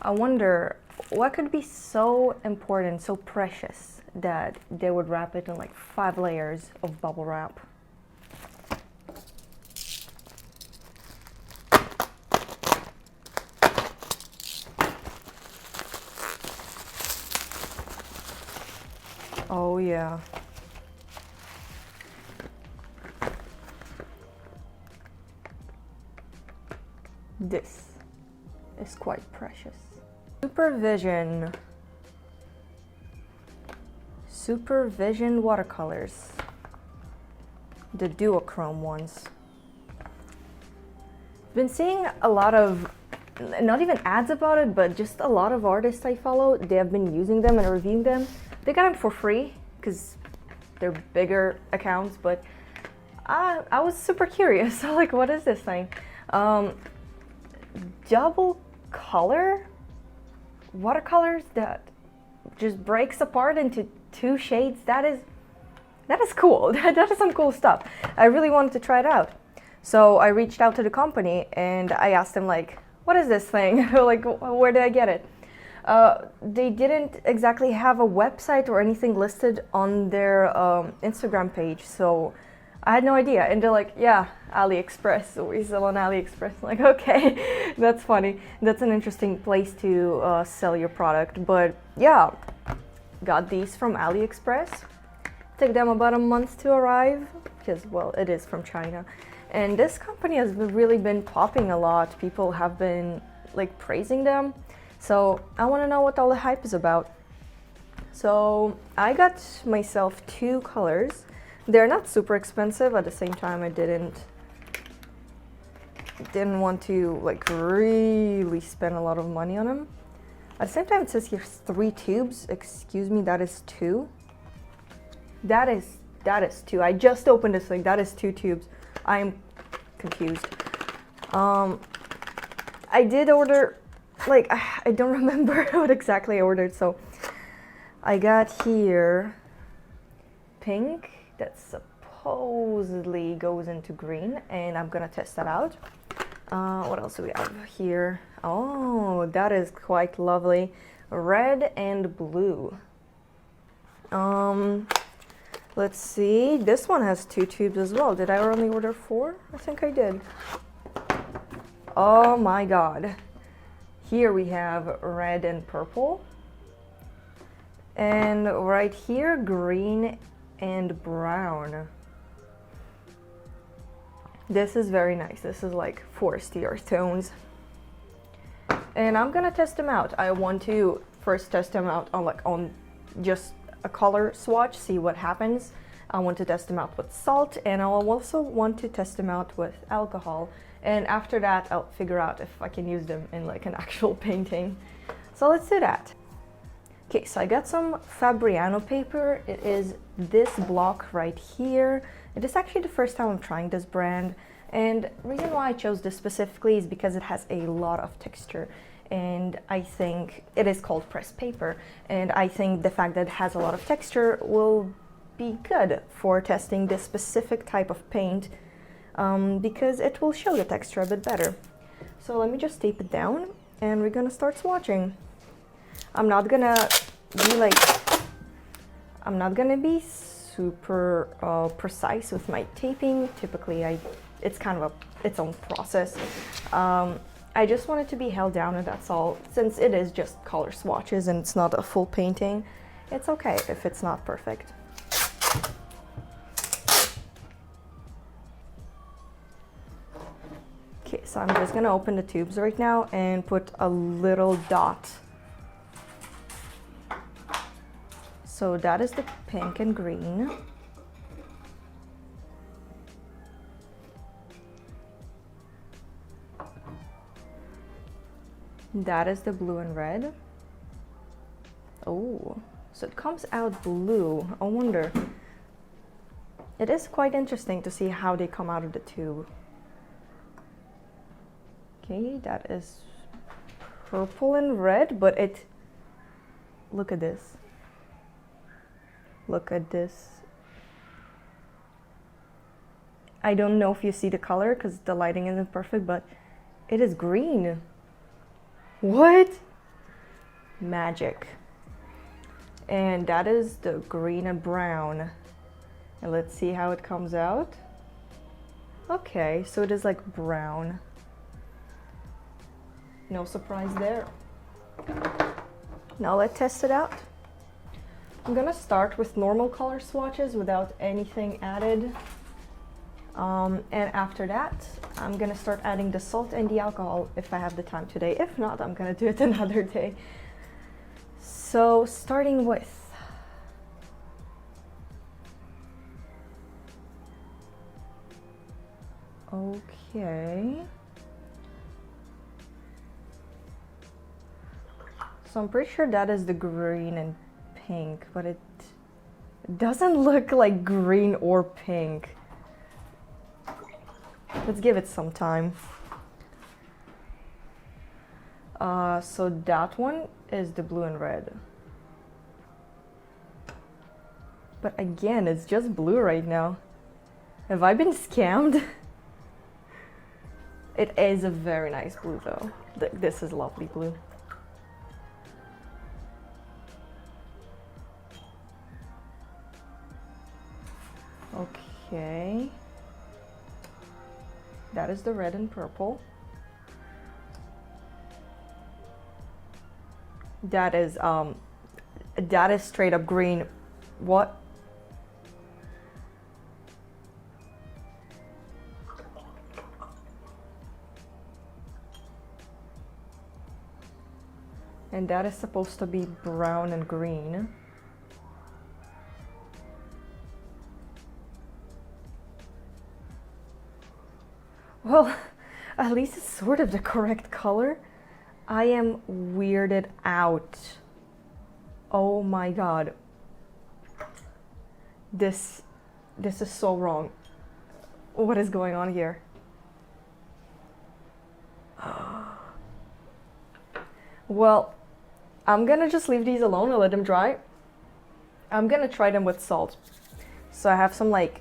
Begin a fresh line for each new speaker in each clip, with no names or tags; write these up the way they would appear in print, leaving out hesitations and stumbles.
I wonder what could be so important, so precious that they would wrap it in like 5 layers of bubble wrap. Oh yeah. This is quite precious. Supervision watercolors. The duochrome ones. Been seeing a lot of, not even ads about it, but just a lot of artists I follow, they have been using them and reviewing them. They got them for free because they're bigger accounts, but I was super curious. So like, what is this thing? Double color watercolors that just breaks apart into 2 shades. That is cool. That is some cool stuff. I really wanted to try it out. So I reached out to the company and I asked them like, what is this thing? Like, where did I get it? They didn't exactly have a website or anything listed on their Instagram page, so I had no idea. And they're like, yeah, AliExpress, we sell on AliExpress. I'm like, okay, that's funny. That's an interesting place to sell your product. But yeah, got these from AliExpress. Took them about a month to arrive because, well, it is from China. And this company has really been popping a lot. People have been like praising them. So I want to know what all the hype is about. So I got myself 2 colors. They're not super expensive. At the same time, I didn't want to like really spend a lot of money on them. At the same time, it says here 3 tubes. Excuse me, that is 2. That is 2. I just opened this thing. That is 2 tubes. I'm confused. I did order, like, I don't remember what exactly I ordered. So I got here pink that supposedly goes into green, and I'm gonna test that out. What else do we have here? Oh, that is quite lovely. Red and blue. Let's see. This one has 2 tubes as well. Did I only order 4? I think I did. Oh my god. Here we have red and purple. And right here, green and brown. This is very nice. This is like foresty earth tones. And I'm gonna test them out. I want to first test them out on just a color swatch, see what happens. I want to test them out with salt, and I'll also want to test them out with alcohol. And after that, I'll figure out if I can use them in like an actual painting. So let's do that. Okay, so I got some Fabriano paper. It is this block right here. It is actually the first time I'm trying this brand. And the reason why I chose this specifically is because it has a lot of texture. And I think it is called pressed paper. And I think the fact that it has a lot of texture will be good for testing this specific type of paint because it will show the texture a bit better. So let me just tape it down and we're gonna start swatching. I'm not gonna be super precise with my taping. Typically it's kind of its own process. I just want it to be held down, and that's all. Since it is just color swatches and it's not a full painting, it's okay if it's not perfect. Okay, so I'm just gonna open the tubes right now and put a little dot. So that is the pink and green. That is the blue and red. Oh, so it comes out blue. I wonder. It is quite interesting to see how they come out of the tube. Okay, that is purple and red, but look at this. Look at this. I don't know if you see the color because the lighting isn't perfect, but it is green. What? Magic. And that is the green and brown. And let's see how it comes out. Okay, so it is like brown. No surprise there. Now let's test it out. I'm gonna start with normal color swatches without anything added. And after that, I'm gonna start adding the salt and the alcohol if I have the time today. If not, I'm gonna do it another day. So starting with okay. So I'm pretty sure that is the green and pink, but it doesn't look like green or pink. Let's give it some time. So that one is the blue and red. But again, it's just blue right now. Have I been scammed? It is a very nice blue though. This is lovely blue. Okay. That is the red and purple. That is straight up green. What? And that is supposed to be brown and green. Well, at least it's sort of the correct color. I am weirded out. Oh my god. This is so wrong. What is going on here? Well, I'm gonna just leave these alone and let them dry. I'm gonna try them with salt. So I have some like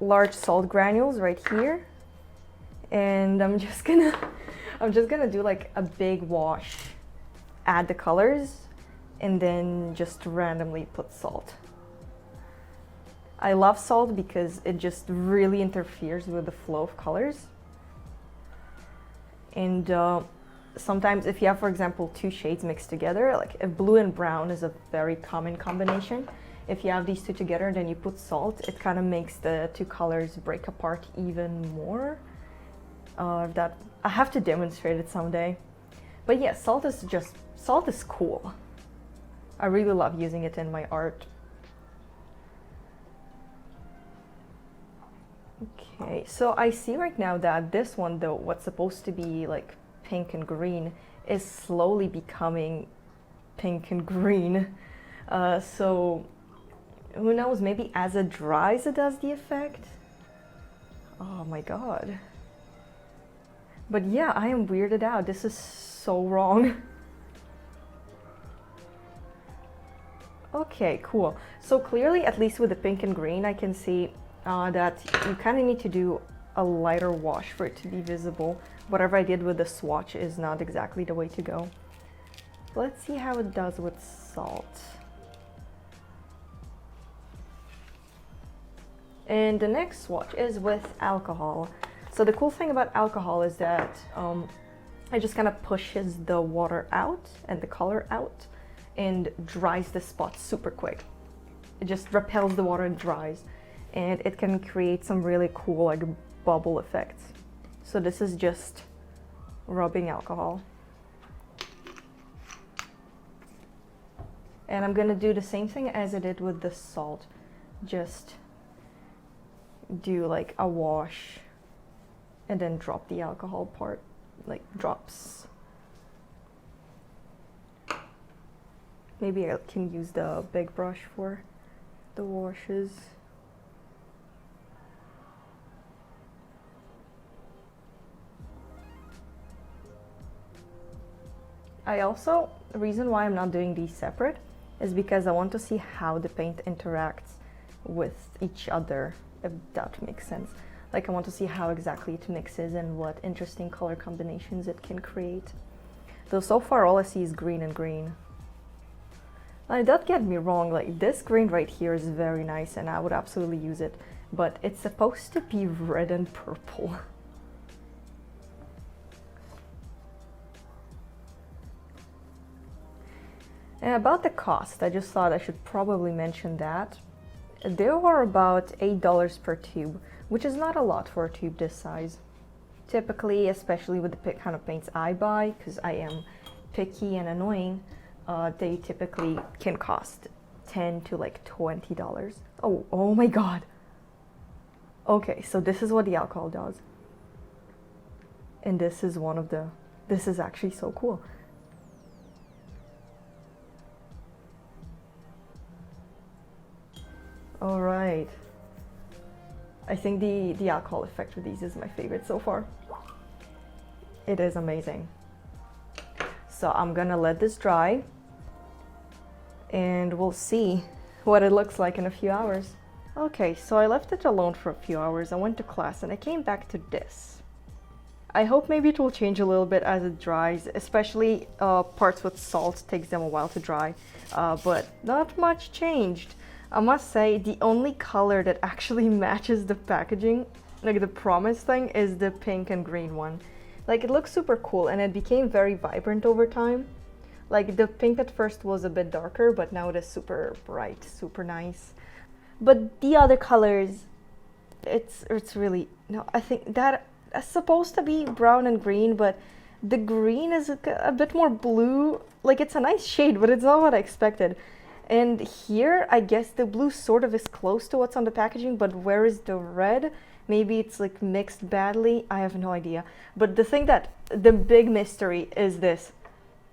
large salt granules right here. And I'm just gonna do like a big wash, add the colors, and then just randomly put salt. I love salt because it just really interferes with the flow of colors. And sometimes if you have, for example, two shades mixed together, like if blue and brown is a very common combination, if you have these two together and then you put salt, it kind of makes the two colors break apart even more. That I have to demonstrate it someday. But yeah, salt is cool. I really love using it in my art. Okay, so I see right now that this one though, what's supposed to be like pink and green, is slowly becoming pink and green. So who knows, maybe as it dries it does the effect. Oh my god. But yeah, I am weirded out. This is so wrong. Okay, cool. So clearly, at least with the pink and green, I can see that you kind of need to do a lighter wash for it to be visible. Whatever I did with the swatch is not exactly the way to go. Let's see how it does with salt. And the next swatch is with alcohol. So the cool thing about alcohol is that it just kind of pushes the water out and the color out and dries the spot super quick. It just repels the water and dries, and it can create some really cool like bubble effects. So this is just rubbing alcohol. And I'm gonna do the same thing as I did with the salt. Just do like a wash and then drop the alcohol part, like drops. Maybe I can use the big brush for the washes. The reason why I'm not doing these separate is because I want to see how the paint interacts with each other, if that makes sense. Like I want to see how exactly it mixes and what interesting color combinations it can create. Though so far all I see is green and green. Don't get me wrong, like this green right here is very nice and I would absolutely use it, but it's supposed to be red and purple. And about the cost, I just thought I should probably mention that. They were about $8 per tube, which is not a lot for a tube this size. Typically, especially with the kind of paints I buy, because I am picky and annoying, they typically can cost $10 to like $20. Oh my god. Okay, so this is what the alcohol does. And this is this is actually so cool. All right. I think the alcohol effect with these is my favorite so far. It is amazing. So I'm gonna let this dry and we'll see what it looks like in a few hours. Okay, so I left it alone for a few hours. I went to class and I came back to this. I hope maybe it will change a little bit as it dries, especially parts with salt takes them a while to dry, but not much changed. I must say the only color that actually matches the packaging, like the promise thing, is the pink and green one. Like it looks super cool and it became very vibrant over time. Like the pink at first was a bit darker, but now it is super bright, super nice. But the other colors, it's really, no, I think that it's supposed to be brown and green, but the green is a bit more blue. Like it's a nice shade, but it's not what I expected. And here, I guess the blue sort of is close to what's on the packaging, but where is the red? Maybe it's like mixed badly. I have no idea. But the big mystery is this,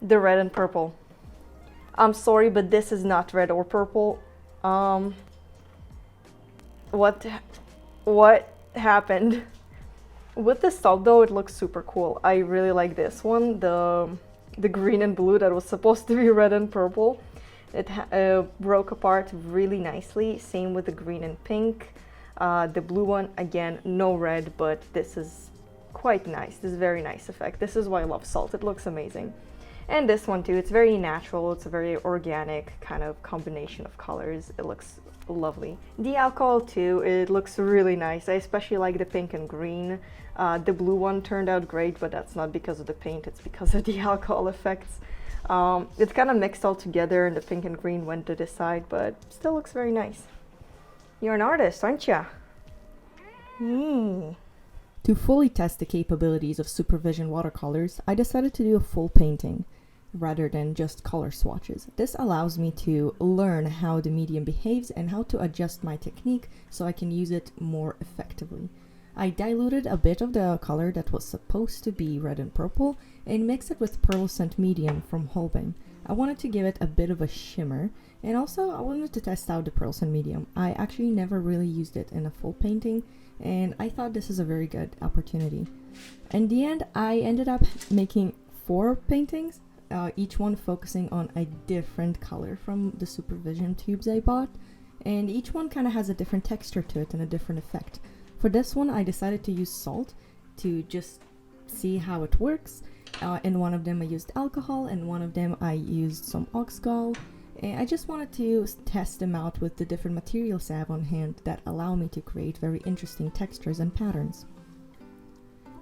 the red and purple. I'm sorry, but this is not red or purple. What happened? With the salt though, it looks super cool. I really like this one, the green and blue that was supposed to be red and purple. It broke apart really nicely. Same with the green and pink. The blue one, again, no red, but this is quite nice. This is very nice effect. This is why I love salt. It looks amazing. And this one too, it's very natural. It's a very organic kind of combination of colors. It looks lovely. The alcohol too, it looks really nice. I especially like the pink and green. The blue one turned out great, but that's not because of the paint. It's because of the alcohol effects. It's kind of mixed all together and the pink and green went to this side, but still looks very nice. You're an artist, aren't you? To fully test the capabilities of Supervision watercolors, I decided to do a full painting rather than just color swatches. This allows me to learn how the medium behaves and how to adjust my technique so I can use it more effectively. I diluted a bit of the color that was supposed to be red and purple and mixed it with pearlescent medium from Holbein. I wanted to give it a bit of a shimmer, and also I wanted to test out the pearlescent medium. I actually never really used it in a full painting, and I thought this is a very good opportunity. In the end, I ended up making 4 paintings, each one focusing on a different color from the Supervision tubes I bought, and each one kind of has a different texture to it and a different effect. For this one, I decided to use salt to just see how it works. In one of them I used alcohol, and one of them I used some oxgall. And I just wanted to test them out with the different materials I have on hand that allow me to create very interesting textures and patterns.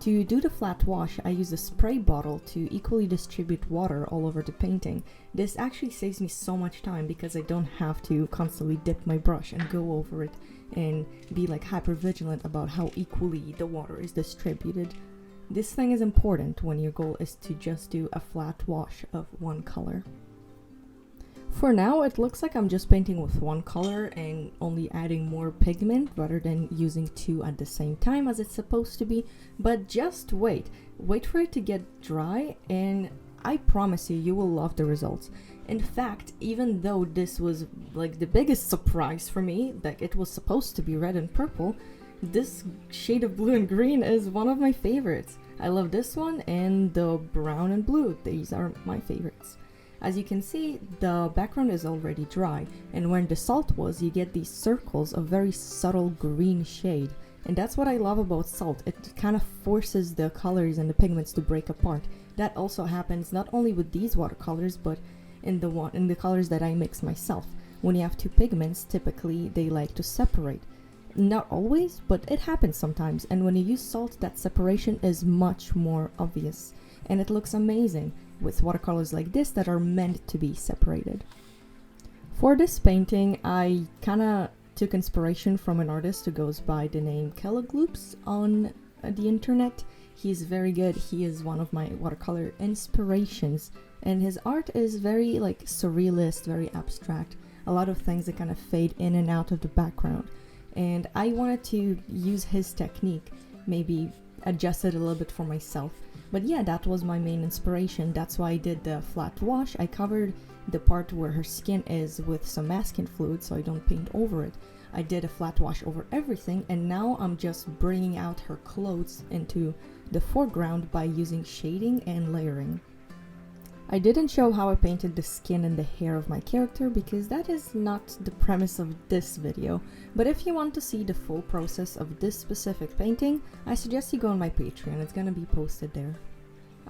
To do the flat wash, I use a spray bottle to equally distribute water all over the painting. This actually saves me so much time because I don't have to constantly dip my brush and go over it and be like hyper vigilant about how equally the water is distributed. This thing is important when your goal is to just do a flat wash of one color. For now, it looks like I'm just painting with one color and only adding more pigment rather than using 2 at the same time as it's supposed to be, but just wait for it to get dry and I promise you will love the results. In fact, even though this was like the biggest surprise for me, that it was supposed to be red and purple, this shade of blue and green is one of my favorites. I love this one and the brown and blue. These are my favorites. As you can see, the background is already dry, and where the salt was, you get these circles of very subtle green shade. And that's what I love about salt. It kind of forces the colors and the pigments to break apart. That also happens not only with these watercolors, but
in the colors that I mix myself. When you have two pigments, typically they like to separate. Not always, but it happens sometimes, and when you use salt, that separation is much more obvious, and it looks amazing with watercolors like this that are meant to be separated. For this painting, I kinda took inspiration from an artist who goes by the name Kellogloops on the internet. He's very good. He is one of my watercolor inspirations, and his art is very like surrealist, very abstract. A lot of things that kind of fade in and out of the background. And I wanted to use his technique, maybe adjust it a little bit for myself. But yeah, that was my main inspiration. That's why I did the flat wash. I covered the part where her skin is with some masking fluid so I don't paint over it. I did a flat wash over everything, and now I'm just bringing out her clothes into the foreground by using shading and layering. I didn't show how I painted the skin and the hair of my character because that is not the premise of this video, but if you want to see the full process of this specific painting, I suggest you go on my Patreon. It's gonna be posted there.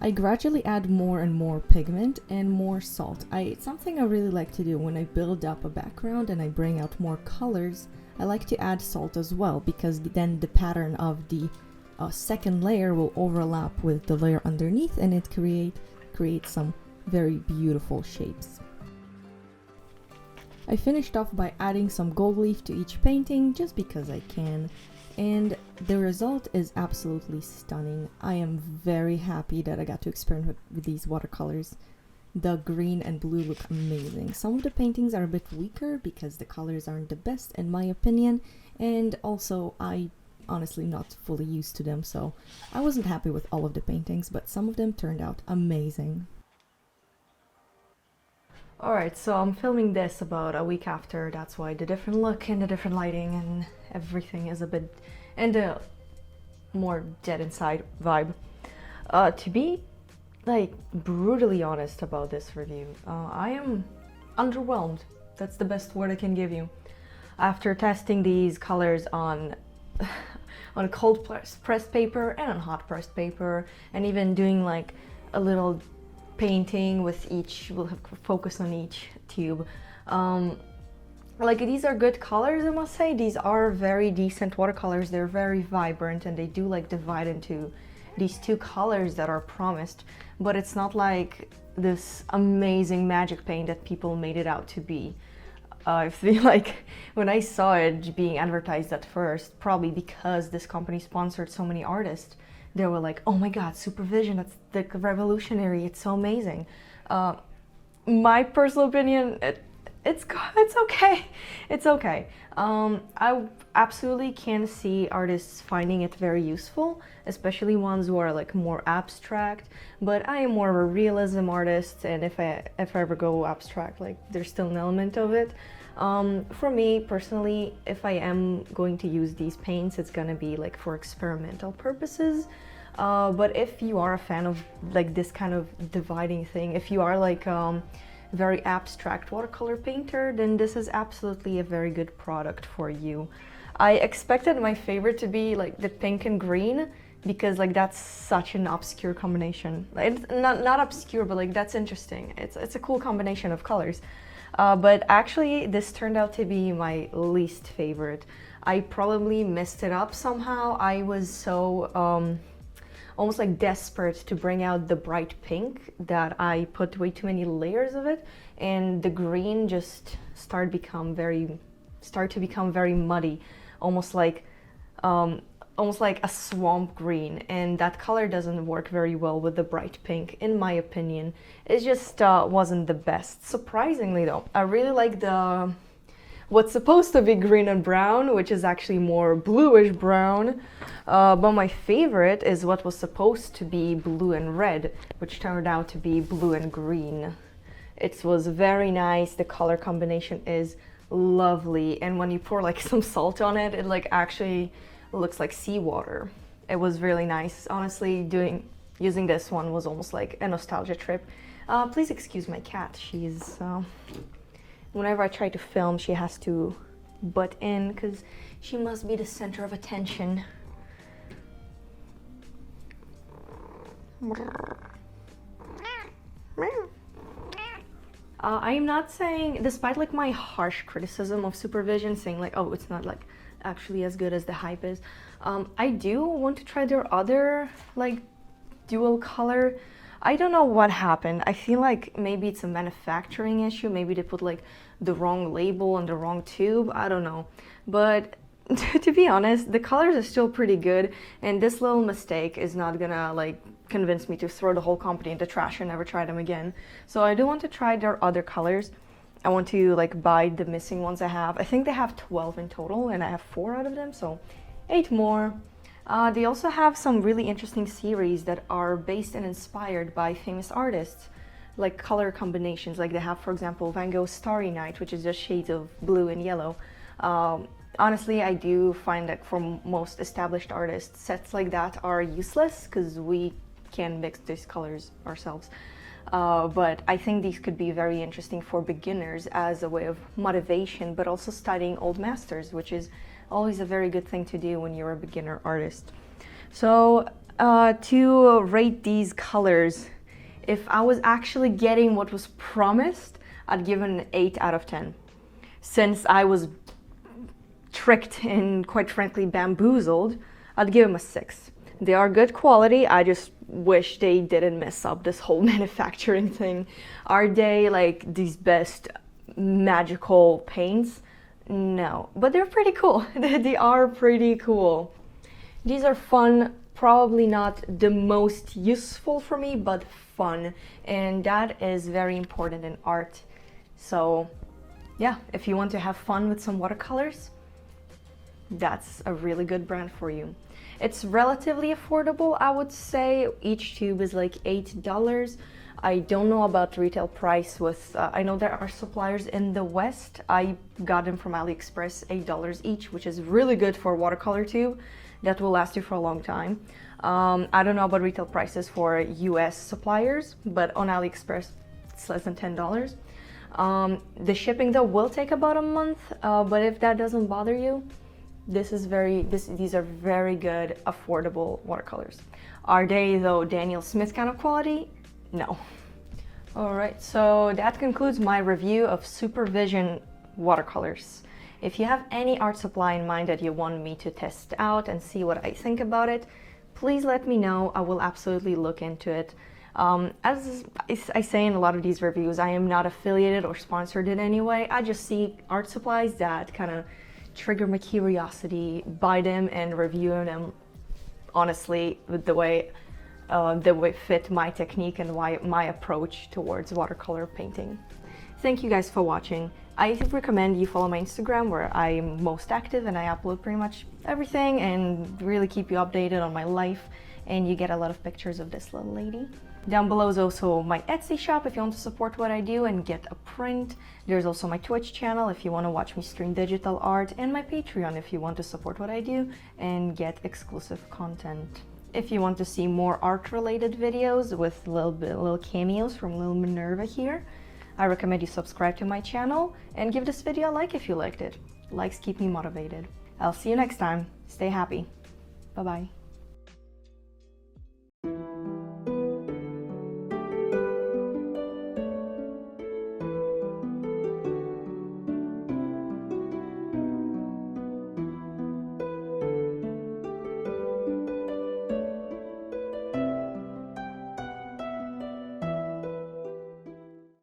I gradually add more and more pigment and more salt. It's something I really like to do when I build up a background and I bring out more colors. I like to add salt as well because then the pattern of the second layer will overlap with the layer underneath, and it creates some very beautiful shapes. I finished off by adding some gold leaf to each painting just because I can, and the result is absolutely stunning. I am very happy that I got to experiment with these watercolors. The green and blue look amazing. Some of the paintings are a bit weaker because the colors aren't the best in my opinion, and also I honestly not fully used to them, so I wasn't happy with all of the paintings, but some of them turned out amazing.
Alright, so I'm filming this about a week after. That's why the different look and the different lighting and everything is a bit, and the more dead inside vibe. To be like brutally honest about this review, I am underwhelmed. That's the best word I can give you. After testing these colors on on cold pressed paper and on hot pressed paper, and even doing like a little painting with each, we'll have focus on each tube. Like these are good colors, I must say. These are very decent watercolors. They're very vibrant and they do like divide into these two colors that are promised, but it's not like this amazing magic paint that people made it out to be. I feel like when I saw it being advertised at first, probably because this company sponsored so many artists, they were like, oh my god, Supervision, that's like revolutionary, it's so amazing. My personal opinion, it's okay. It's okay. I absolutely can see artists finding it very useful, especially ones who are like more abstract, but I am more of a realism artist, and if I ever go abstract, like there's still an element of it. For me personally, if I am going to use these paints, it's gonna be like for experimental purposes. But if you are a fan of like this kind of dividing thing, if you are like very abstract watercolor painter, then this is absolutely a very good product for you. I expected my favorite to be like the pink and green, because like that's such an obscure combination. It's not obscure, but like that's interesting. It's a cool combination of colors. But actually this turned out to be my least favorite. I probably messed it up somehow. I was so almost like desperate to bring out the bright pink that I put way too many layers of it, and the green just started to become very muddy, almost like a swamp green, and that color doesn't work very well with the bright pink, in my opinion. It just wasn't the best. Surprisingly though, I really like the what's supposed to be green and brown, which is actually more bluish brown, but my favorite is what was supposed to be blue and red, which turned out to be blue and green. It was very nice. The color combination is lovely, and when you pour like some salt on it, it like actually looks like seawater. It was really nice. Honestly, using this one was almost like a nostalgia trip. Please excuse my cat. She's whenever I try to film, she has to butt in because she must be the center of attention. I am not saying, despite like my harsh criticism of Supervision, saying like, oh, it's not like actually as good as the hype is. I do want to try their other like dual color. I don't know what happened. I feel like maybe it's a manufacturing issue. Maybe they put like the wrong label on the wrong tube. I don't know. But to be honest, the colors are still pretty good, and this little mistake is not gonna like convince me to throw the whole company in the trash and never try them again. So I do want to try their other colors. I want to like buy the missing ones I have. I think they have 12 in total, and I have 4 out of them, so 8 more. They also have some really interesting series that are based and inspired by famous artists, like color combinations. Like they have, for example, Van Gogh's Starry Night, which is just shades of blue and yellow. Honestly, I do find that for most established artists, sets like that are useless because we can mix these colors ourselves. But I think these could be very interesting for beginners as a way of motivation, but also studying old masters, which is always a very good thing to do when you're a beginner artist. So to rate these colors, if I was actually getting what was promised, I'd give it an 8 out of 10. Since I was tricked and quite frankly bamboozled, I'd give them a 6. They are good quality. I just wish they didn't mess up this whole manufacturing thing. Are they like these best magical paints? No, but they're pretty cool. They are pretty cool. These are fun, probably not the most useful for me, but fun, and that is very important in art. So yeah, if you want to have fun with some watercolors, that's a really good brand for you. It's relatively affordable, I would say. Each tube is like $8. I don't know about the retail price with, I know there are suppliers in the West. I got them from AliExpress, $8 each, which is really good for a watercolor tube. That will last you for a long time. I don't know about retail prices for US suppliers, but on AliExpress, it's less than $10. The shipping though will take about a month, but if that doesn't bother you, these are very good, affordable watercolors. Are they though Daniel Smith kind of quality? No. All right, so that concludes my review of Supervision watercolors. If you have any art supply in mind that you want me to test out and see what I think about it, please let me know. I will absolutely look into it. As I say in a lot of these reviews, I am not affiliated or sponsored in any way. I just see art supplies that kind of trigger my curiosity, buy them and review them honestly with the way fit my technique and my approach towards watercolor painting. Thank you guys for watching. I recommend you follow my Instagram, where I'm most active and I upload pretty much everything and really keep you updated on my life, and you get a lot of pictures of this little lady. Down below is also my Etsy shop if you want to support what I do and get a print. There's also my Twitch channel if you want to watch me stream digital art, and my Patreon if you want to support what I do and get exclusive content. If you want to see more art-related videos with little cameos from Lil Minerva here, I recommend you subscribe to my channel and give this video a like if you liked it. Likes keep me motivated. I'll see you next time. Stay happy. Bye-bye.